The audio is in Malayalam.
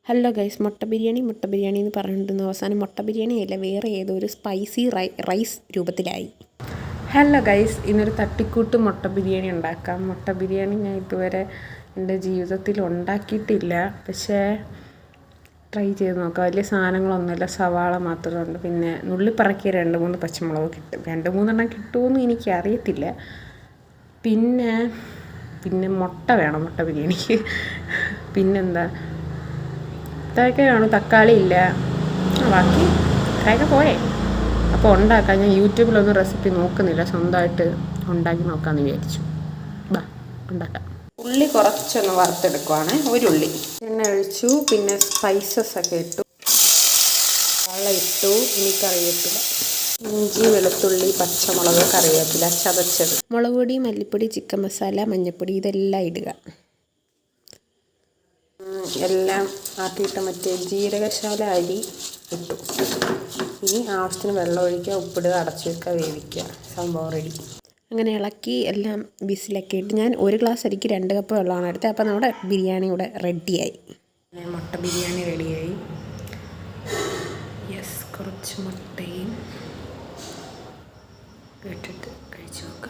ഹലോ ഗൈസ്, മുട്ട ബിരിയാണി എന്ന് പറഞ്ഞിരുന്നു. അവസാനം മുട്ട ബിരിയാണിയല്ല, വേറെ ഏതോ ഒരു സ്പൈസി റൈസ് രൂപത്തിലായി. ഹലോ ഗൈസ്, ഇന്നൊരു തട്ടിക്കൂട്ട് മുട്ട ബിരിയാണി ഉണ്ടാക്കാം. മുട്ട ബിരിയാണി ഞാൻ ഇതുവരെ എൻ്റെ ജീവിതത്തിൽ ഉണ്ടാക്കിയിട്ടില്ല, പക്ഷേ ട്രൈ ചെയ്ത് നോക്കാം. വലിയ സാധനങ്ങളൊന്നുമില്ല, സവാള മാത്രമുണ്ട്, പിന്നെ നുള്ളിപ്പറക്കിയ 2-3 പച്ചമുളക് കിട്ടും. 2-3 കിട്ടുമെന്ന് എനിക്കറിയത്തില്ല. പിന്നെ മുട്ട വേണം മുട്ട ബിരിയാണിക്ക്. പിന്നെന്താ, ഇത്രയൊക്കെ വേണം. തക്കാളി ഇല്ല, ബാക്കി ഇത്രയൊക്കെ പോരെ. അപ്പോൾ ഉണ്ടാക്കാം. ഞാൻ യൂട്യൂബിലൊന്നും റെസിപ്പി നോക്കുന്നില്ല, സ്വന്തമായിട്ട് ഉണ്ടാക്കി നോക്കാമെന്ന് വിചാരിച്ചു. ഉണ്ടാക്കാം. ഉള്ളി കുറച്ചൊന്ന് വറുത്തെടുക്കുവാണ്. ഒരു ഉള്ളി എണ്ണ ഒഴിച്ചു, പിന്നെ സ്പൈസസ് ഒക്കെ ഇട്ടു, വെള്ളം ഇട്ടു, ഇനി കറിവേപ്പില, ഇഞ്ചി, വെളുത്തുള്ളി, പച്ചമുളക്, കറിവേപ്പില ചതച്ചത്, മുളക് പൊടി, മല്ലിപ്പൊടി, ചിക്കൻ മസാല, മഞ്ഞൾപ്പൊടി, ഇതെല്ലാം ഇടുക. എല്ലാം ആക്കിയിട്ട് മറ്റേ ജീരകശാല അരി ഇട്ടു. ഇനി ആവശ്യത്തിന് വെള്ളം ഒഴിക്കുക, ഉപ്പിടുക, അടച്ചു വെക്കുക, വേവിക്കുക. സംഭവം റെഡി. അങ്ങനെ ഇളക്കി എല്ലാം വിസിലൊക്കെ ഇട്ട് ഞാൻ 1 ഗ്ലാസ് അരിക്ക് 2 കപ്പ് വെള്ളമാണ് എടുത്തത്. അപ്പോൾ നമ്മുടെ ബിരിയാണി ഇവിടെ റെഡിയായി. മുട്ട ബിരിയാണി റെഡിയായി. കുറച്ച് മുട്ടയും ഇട്ടിട്ട് കഴിച്ചു നോക്കാം.